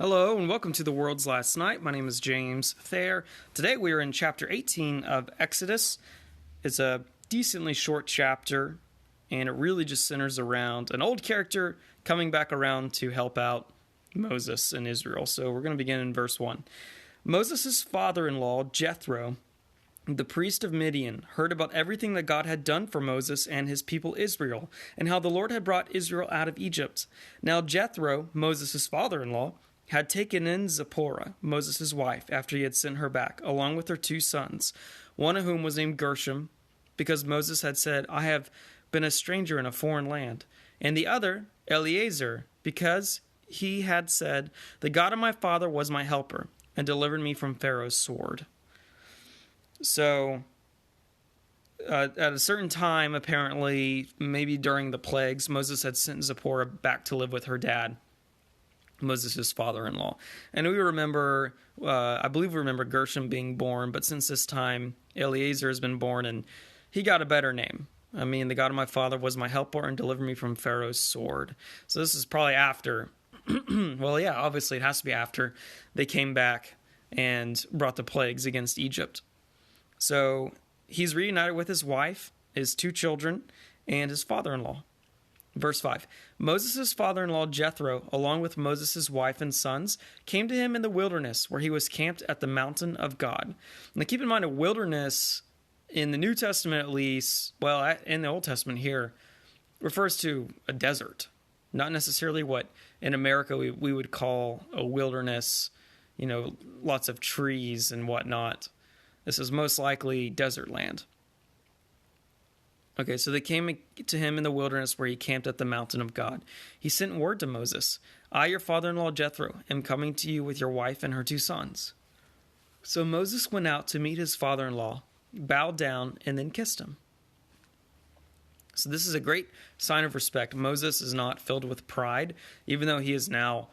Hello and welcome to The World's Last Night. My name is James Thayer. Today we are in chapter 18 of Exodus. It's a decently short chapter and it really just centers around an old character coming back around to help out Moses and Israel. So we're going to begin in verse 1. Moses' father-in-law, Jethro, the priest of Midian, heard about everything that God had done for Moses and his people Israel, and how the Lord had brought Israel out of Egypt. Now Jethro, Moses' father-in-law, had taken in Zipporah, Moses' wife, after he had sent her back, along with her 2 sons, one of whom was named Gershom, because Moses had said, I have been a stranger in a foreign land, and the other, Eleazar, because he had said, the God of my father was my helper, and delivered me from Pharaoh's sword. So, at a certain time, apparently, maybe during the plagues, Moses had sent Zipporah back to live with her dad, Moses' father-in-law. And we remember, I believe we remember Gershom being born, but since this time, Eleazar has been born, and he got a better name. I mean, the God of my father was my helper and delivered me from Pharaoh's sword. So this is probably after, well, yeah, obviously it has to be after they came back and brought the plagues against Egypt. So he's reunited with his wife, his 2 children, and his father-in-law. Verse 5, Moses' father-in-law Jethro, along with Moses' wife and sons, came to him in the wilderness, where he was camped at the mountain of God. Now keep in mind, a wilderness, in the New Testament at least, well, in the Old Testament here, refers to a desert. Not necessarily what in America we would call a wilderness, lots of trees and whatnot. This is most likely desert land. Okay, so they came to him in the wilderness where he camped at the mountain of God. He sent word to Moses, I, your father-in-law Jethro, am coming to you with your wife and her 2 sons. So Moses went out to meet his father-in-law, bowed down, and then kissed him. So this is a great sign of respect. Moses is not filled with pride, even though he is now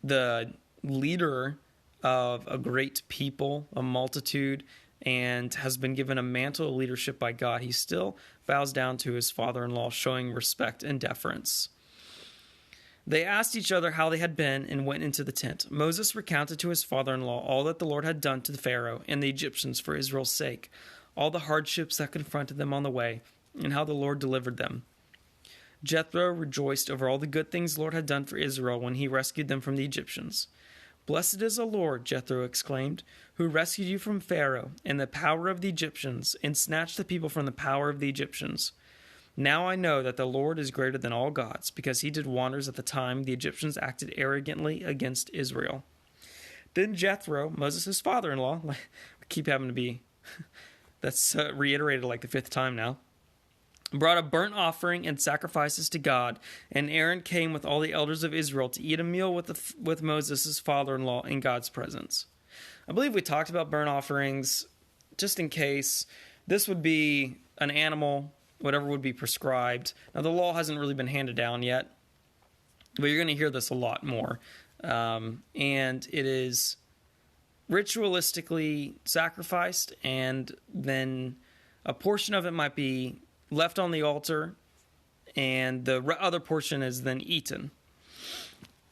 the leader of a great people, a multitude, and has been given a mantle of leadership by God. He still bows down to his father-in-law, showing respect and deference. They asked each other how they had been and went into the tent. Moses recounted to his father-in-law all that the Lord had done to the Pharaoh and the Egyptians for Israel's sake, all the hardships that confronted them on the way, and how the Lord delivered them. Jethro rejoiced over all the good things the Lord had done for Israel when he rescued them from the Egyptians. Blessed is the Lord, Jethro exclaimed, who rescued you from Pharaoh and the power of the Egyptians, and snatched the people from the power of the Egyptians. Now I know that the Lord is greater than all gods, because he did wonders at the time the Egyptians acted arrogantly against Israel. Then Jethro, Moses' father-in-law, we keep having to be, that's reiterated like the 5th time now, brought a burnt offering and sacrifices to God, and Aaron came with all the elders of Israel to eat a meal with Moses' father-in-law in God's presence. I believe we talked about burnt offerings, just in case. This would be an animal, whatever would be prescribed. Now, the law hasn't really been handed down yet, but you're going to hear this a lot more. And it is ritualistically sacrificed, and then a portion of it might be left on the altar, and the other portion is then eaten.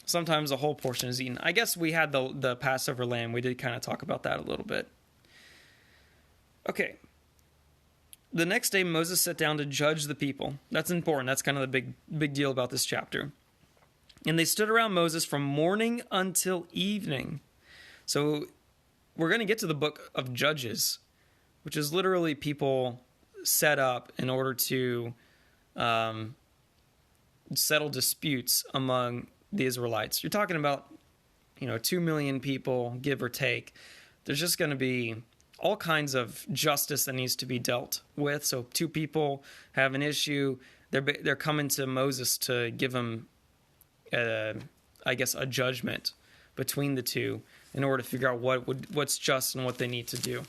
Sometimes the whole portion is eaten. I guess we had the Passover lamb. We did kind of talk about that a little bit. Okay. The next day, Moses sat down to judge the people. That's important. That's kind of the big deal about this chapter. And they stood around Moses from morning until evening. So we're going to get to the book of Judges, which is literally people set up in order to settle disputes among the Israelites. You're talking about, 2 million people, give or take. There's just going to be all kinds of justice that needs to be dealt with. So 2 people have an issue. They're coming to Moses to give them, a judgment between the 2 in order to figure out what's just and what they need to do.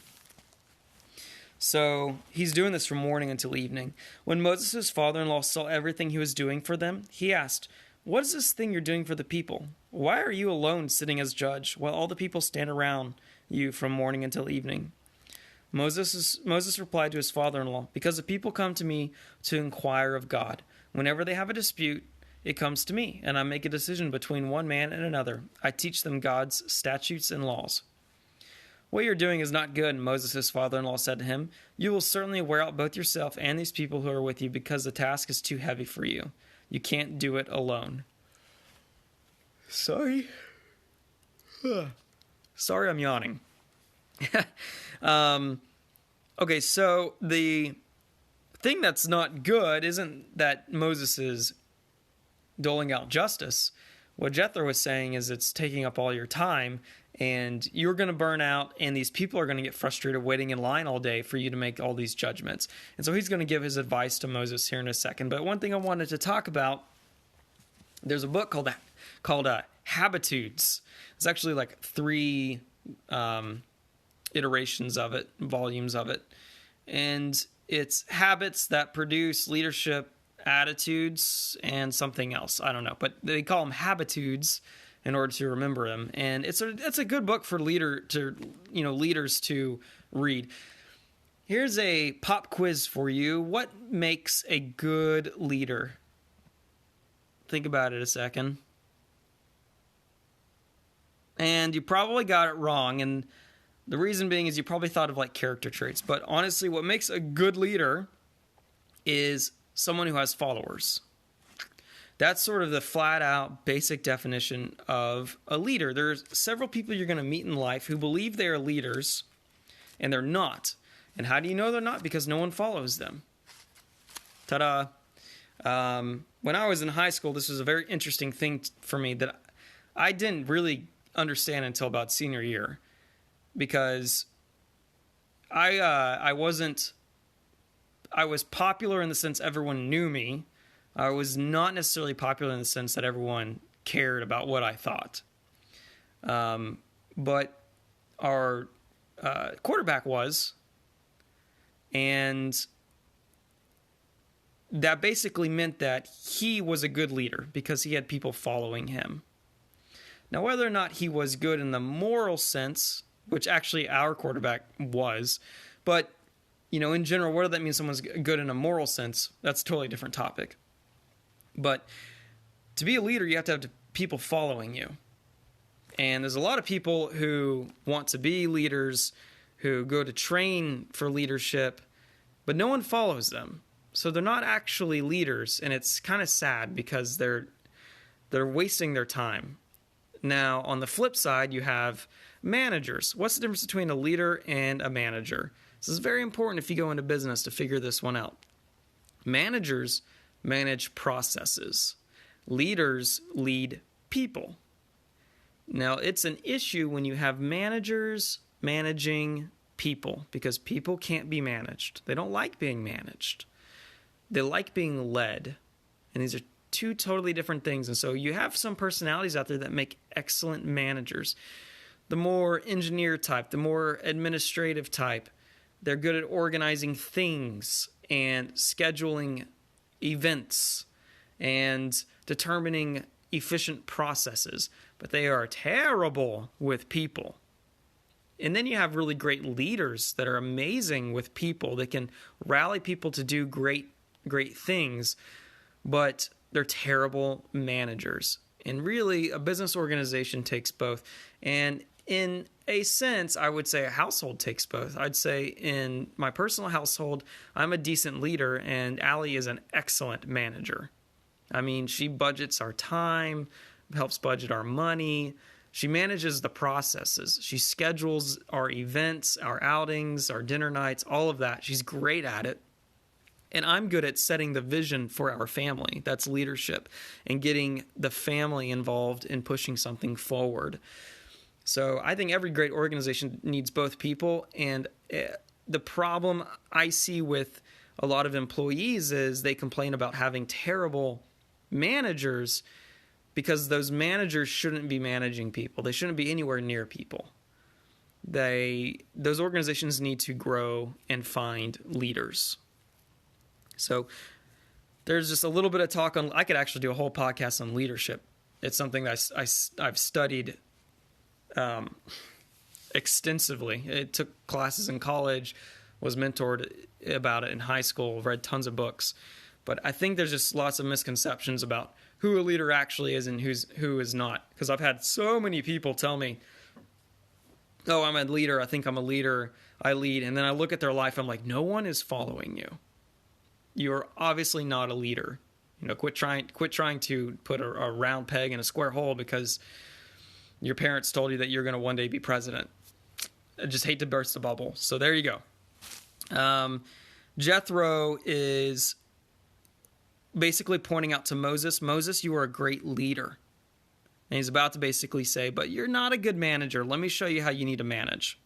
So he's doing this from morning until evening. When Moses' father-in-law saw everything he was doing for them, he asked, what is this thing you're doing for the people? Why are you alone sitting as judge while all the people stand around you from morning until evening? Moses replied to his father-in-law, because the people come to me to inquire of God. Whenever they have a dispute, it comes to me, and I make a decision between one man and another. I teach them God's statutes and laws. What you're doing is not good, Moses' father-in-law said to him. You will certainly wear out both yourself and these people who are with you because the task is too heavy for you. You can't do it alone. Sorry, I'm yawning. Okay, so the thing that's not good isn't that Moses is doling out justice. What Jethro was saying is it's taking up all your time, and you're going to burn out, and these people are going to get frustrated waiting in line all day for you to make all these judgments. And so he's going to give his advice to Moses here in a second. But one thing I wanted to talk about, there's a book called Habitudes. It's actually like 3 iterations of it, volumes of it. And it's habits that produce leadership attitudes and something else. I don't know, but they call them habitudes in order to remember them. And it's a good book for leaders to read. Here's a pop quiz for you. What makes a good leader? Think about it a second. And you probably got it wrong, and the reason being is you probably thought of like character traits. But honestly, what makes a good leader is someone who has followers. That's sort of the flat out basic definition of a leader. There's several people you're going to meet in life who believe they are leaders and they're not. And how do you know they're not? Because no one follows them. Ta-da. When I was in high school, this was a very interesting thing for me that I didn't really understand until about senior year, because I was popular in the sense everyone knew me. I was not necessarily popular in the sense that everyone cared about what I thought. But our quarterback was, and that basically meant that he was a good leader because he had people following him. Now, whether or not he was good in the moral sense, which actually our quarterback was, but, in general, whether that means someone's good in a moral sense, that's a totally different topic. But to be a leader, you have to have people following you. And there's a lot of people who want to be leaders, who go to train for leadership, but no one follows them. So they're not actually leaders, and it's kind of sad because they're wasting their time. Now, on the flip side, you have managers. What's the difference between a leader and a manager? This is very important if you go into business to figure this one out. Managers manage processes. Leaders lead people. Now, it's an issue when you have managers managing people because people can't be managed. They don't like being managed. They like being led. And these are 2 totally different things. And so you have some personalities out there that make excellent managers. The more engineer type, the more administrative type, they're good at organizing things and scheduling events and determining efficient processes. But they are terrible with people. And then you have really great leaders that are amazing with people. They can rally people to do great things, but they're terrible managers. And really, a business organization takes both. And in a sense, I would say a household takes both. I'd say in my personal household, I'm a decent leader, and Allie is an excellent manager. I mean, she budgets our time, helps budget our money. She manages the processes. She schedules our events, our outings, our dinner nights, all of that. She's great at it. And I'm good at setting the vision for our family. That's leadership, and getting the family involved in pushing something forward. So I think every great organization needs both people. And the problem I see with a lot of employees is they complain about having terrible managers because those managers shouldn't be managing people. They shouldn't be anywhere near people. Those organizations need to grow and find leaders. So there's just a little bit of talk on. I could actually do a whole podcast on leadership. It's something that I've studied extensively. It took classes in college, was mentored about it in high school, read tons of books. But I think there's just lots of misconceptions about who a leader actually is and who is not. Because I've had so many people tell me, oh, I'm a leader, I think I'm a leader, I lead. And then I look at their life, I'm like, no one is following you. You're obviously not a leader. Quit trying to put a round peg in a square hole because your parents told you that you're going to one day be president. I just hate to burst the bubble. So there you go. Jethro is basically pointing out to Moses, you are a great leader. And he's about to basically say, but you're not a good manager. Let me show you how you need to manage.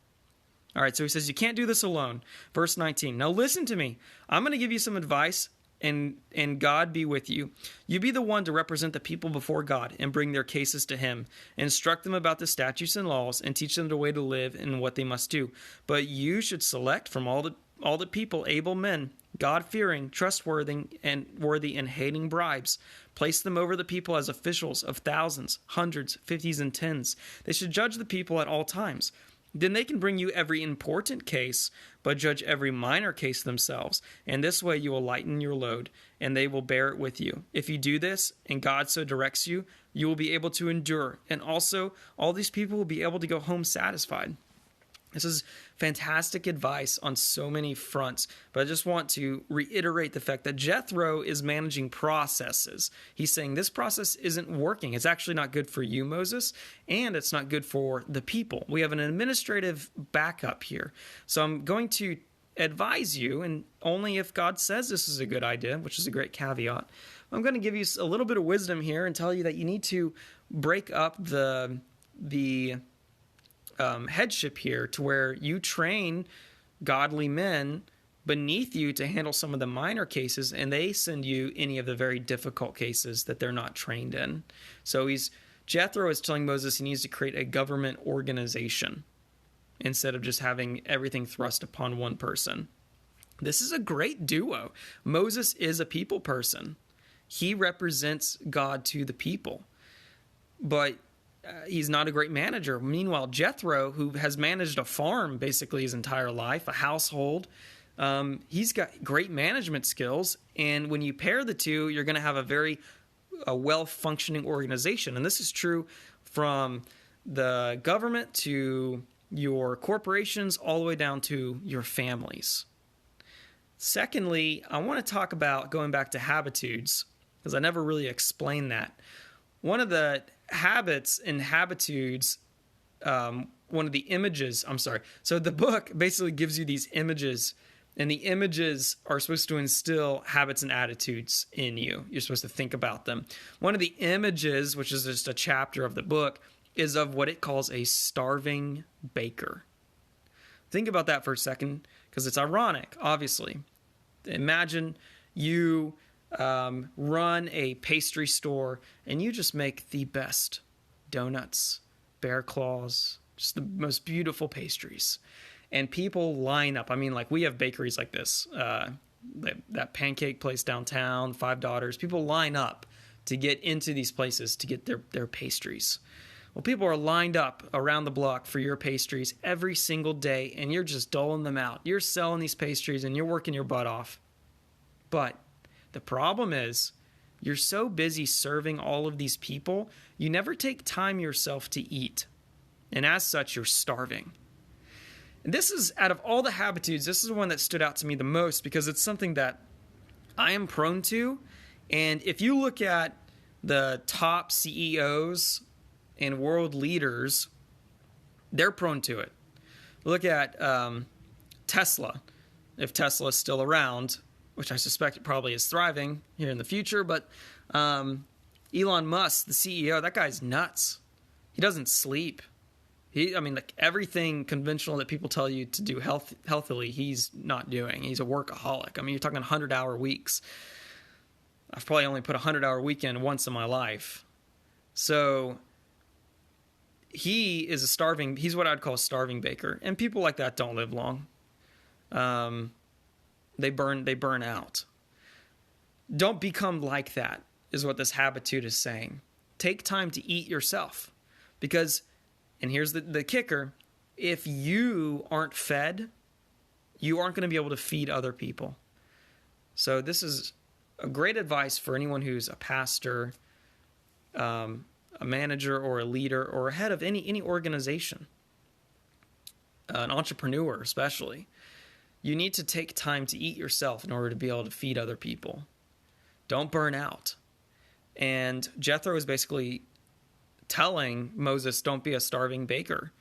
All right, so he says, you can't do this alone. Verse 19, now listen to me. I'm going to give you some advice, and God be with you. You be the one to represent the people before God and bring their cases to him. Instruct them about the statutes and laws and teach them the way to live and what they must do. But you should select from all the people able men, God-fearing, trustworthy, and hating bribes. Place them over the people as officials of thousands, hundreds, fifties, and tens. They should judge the people at all times. Then they can bring you every important case, but judge every minor case themselves. And this way you will lighten your load, and they will bear it with you. If you do this, and God so directs you, you will be able to endure. And also, all these people will be able to go home satisfied. This is fantastic advice on so many fronts, but I just want to reiterate the fact that Jethro is managing processes. He's saying this process isn't working. It's actually not good for you, Moses, and it's not good for the people. We have an administrative backup here. So I'm going to advise you, and only if God says this is a good idea, which is a great caveat, I'm going to give you a little bit of wisdom here and tell you that you need to break up the headship here to where you train godly men beneath you to handle some of the minor cases, and they send you any of the very difficult cases that they're not trained in. So Jethro is telling Moses he needs to create a government organization instead of just having everything thrust upon one person. This is a great duo. Moses is a people person. He represents God to the people, but he's not a great manager. Meanwhile, Jethro, who has managed a farm basically his entire life, a household, he's got great management skills. And when you pair the two, you're going to have a well-functioning organization. And this is true from the government to your corporations all the way down to your families. Secondly, I want to talk about going back to habitudes, because I never really explained that. One of the habits and habitudes, one of the images, so the book basically gives you these images, and the images are supposed to instill habits and attitudes in you. You're supposed to think about them. One of the images, which is just a chapter of the book, is of what it calls a starving baker. Think about that for a second, because it's ironic, obviously. Imagine you run a pastry store and you just make the best donuts, bear claws, just the most beautiful pastries. And people line up. I mean, like, we have bakeries like this, that pancake place downtown, Five Daughters. People line up to get into these places to get their pastries. Well, people are lined up around the block for your pastries every single day, and you're just doling them out. You're selling these pastries, and you're working your butt off. But the problem is, you're so busy serving all of these people, you never take time yourself to eat. And as such, you're starving. And this is, out of all the habitudes, this is the one that stood out to me the most, because it's something that I am prone to. And if you look at the top CEOs and world leaders, they're prone to it. Look at Tesla. If Tesla is still around, which I suspect it probably is thriving here in the future, but Elon Musk, the CEO, that guy's nuts. He doesn't sleep. Like everything conventional that people tell you to do healthily, he's not doing. He's a workaholic. You're talking 100-hour weeks. I've probably only put a 100-hour weekend once in my life. So he is he's what I'd call a starving baker. And people like that don't live long. They burn out. Don't become like that, is what this habitude is saying. Take time to eat yourself. Because, and here's the kicker, if you aren't fed, you aren't going to be able to feed other people. So this is a great advice for anyone who's a pastor, a manager or a leader or a head of any organization, an entrepreneur especially, you need to take time to eat yourself in order to be able to feed other people. Don't burn out. And Jethro is basically telling Moses, don't be a starving baker.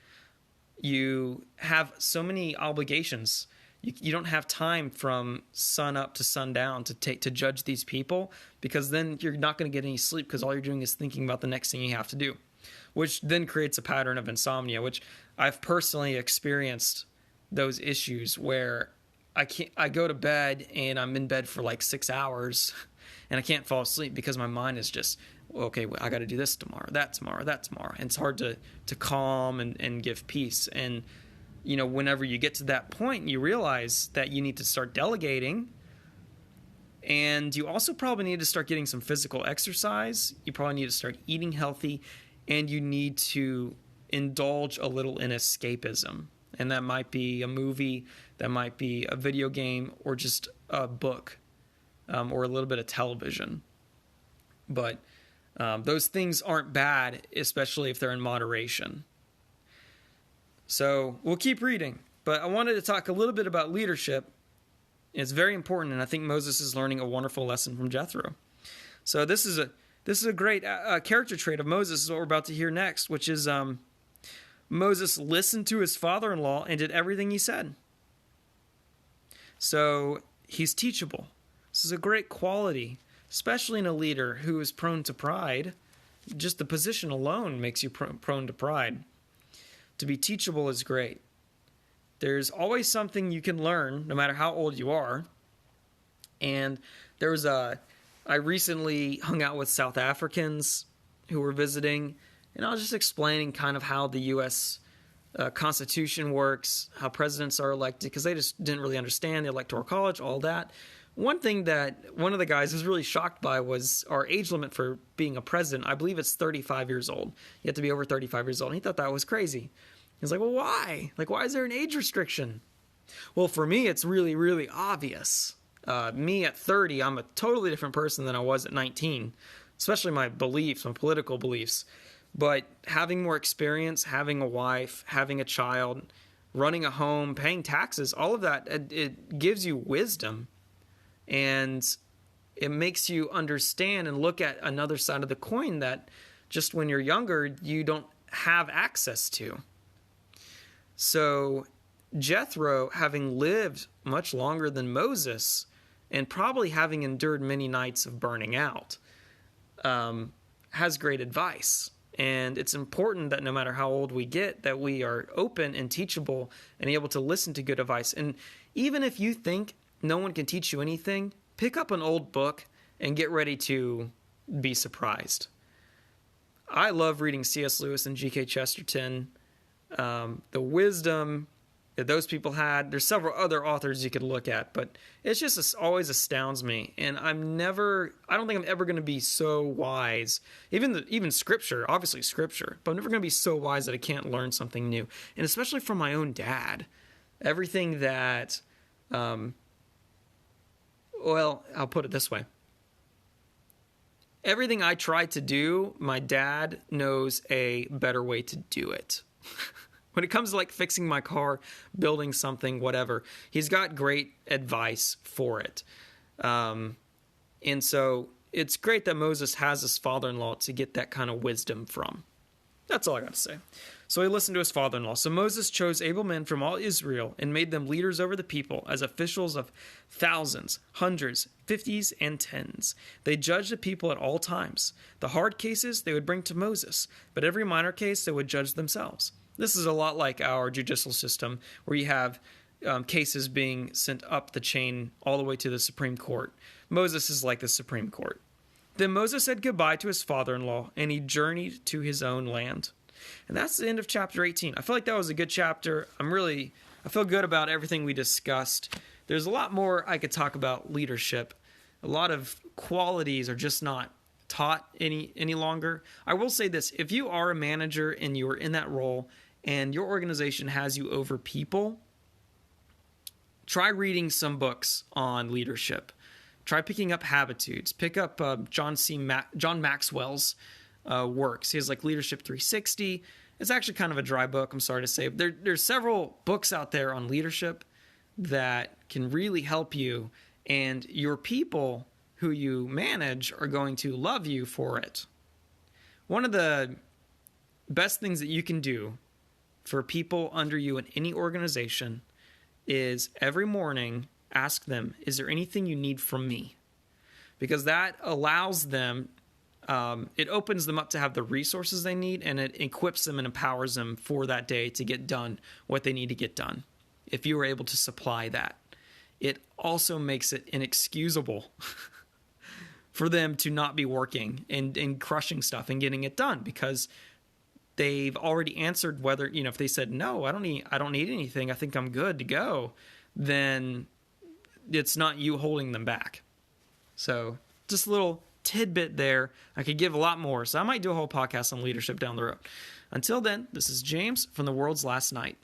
You have so many obligations. You don't have time from sun up to sundown to judge these people, because then you're not going to get any sleep, because all you're doing is thinking about the next thing you have to do, which then creates a pattern of insomnia, which I've personally experienced those issues where I go to bed and I'm in bed for like 6 hours and I can't fall asleep because my mind is just, okay, I got to do this tomorrow, that tomorrow, that tomorrow. And it's hard to calm and give peace. And, whenever you get to that point, you realize that you need to start delegating. And you also probably need to start getting some physical exercise. You probably need to start eating healthy. And you need to indulge a little in escapism. And that might be a movie, that might be a video game, or just a book, or a little bit of television. But those things aren't bad, especially if they're in moderation. So we'll keep reading. But I wanted to talk a little bit about leadership. It's very important, and I think Moses is learning a wonderful lesson from Jethro. So this is a great character trait of Moses, is what we're about to hear next, which is Moses listened to his father-in-law and did everything he said. So he's teachable. This is a great quality, especially in a leader who is prone to pride. Just the position alone makes you prone to pride. To be teachable is great. There's always something you can learn, no matter how old you are. And I recently hung out with South Africans who were visiting, and I was just explaining kind of how the U.S. Constitution works, how presidents are elected, because they just didn't really understand the Electoral College, all that. One thing that one of the guys was really shocked by was our age limit for being a president. I believe it's 35 years old. You have to be over 35 years old. And he thought that was crazy. He was like, well, why? Like, why is there an age restriction? Well, for me, it's really, really obvious. Me at 30, I'm a totally different person than I was at 19, especially my beliefs, my political beliefs. But having more experience, having a wife, having a child, running a home, paying taxes, all of that, it gives you wisdom. And it makes you understand and look at another side of the coin that just when you're younger, you don't have access to. So Jethro, having lived much longer than Moses and probably having endured many nights of burning out, has great advice. And it's important that no matter how old we get, that we are open and teachable and able to listen to good advice. And even if you think no one can teach you anything, pick up an old book and get ready to be surprised. I love reading C.S. Lewis and G.K. Chesterton. The wisdom that those people had. There's several other authors you could look at, but it's just always astounds me. And I don't think I'm ever going to be so wise. Even scripture, obviously scripture, but I'm never going to be so wise that I can't learn something new. And especially from my own dad. Everything that, I'll put it this way. Everything I try to do, my dad knows a better way to do it. When it comes to like fixing my car, building something, whatever, he's got great advice for it. And so it's great that Moses has his father-in-law to get that kind of wisdom from. That's all I got to say. So he listened to his father-in-law. So Moses chose able men from all Israel and made them leaders over the people as officials of thousands, hundreds, fifties, and tens. They judged the people at all times. The hard cases they would bring to Moses, but every minor case they would judge themselves. This is a lot like our judicial system, where you have cases being sent up the chain all the way to the Supreme Court. Moses is like the Supreme Court. Then Moses said goodbye to his father-in-law, and he journeyed to his own land. And that's the end of chapter 18. I feel like that was a good chapter. I feel good about everything we discussed. There's a lot more I could talk about leadership. A lot of qualities are just not taught any longer. I will say this: if you are a manager and you are in that role and your organization has you over people, try reading some books on leadership. Try picking up Habitudes. Pick up John Maxwell's works. He has like Leadership 360. It's actually kind of a dry book, I'm sorry to say. There's several books out there on leadership that can really help you, and your people who you manage are going to love you for it. One of the best things that you can do for people under you in any organization is every morning ask them, is there anything you need from me? Because that allows them, it opens them up to have the resources they need, and it equips them and empowers them for that day to get done what they need to get done. If you were able to supply that, it also makes it inexcusable for them to not be working and crushing stuff and getting it done, because they've already answered whether, if they said, no, I don't need anything, I think I'm good to go, then it's not you holding them back. So just a little tidbit there. I could give a lot more, so I might do a whole podcast on leadership down the road. Until then, this is James from The World's Last Night.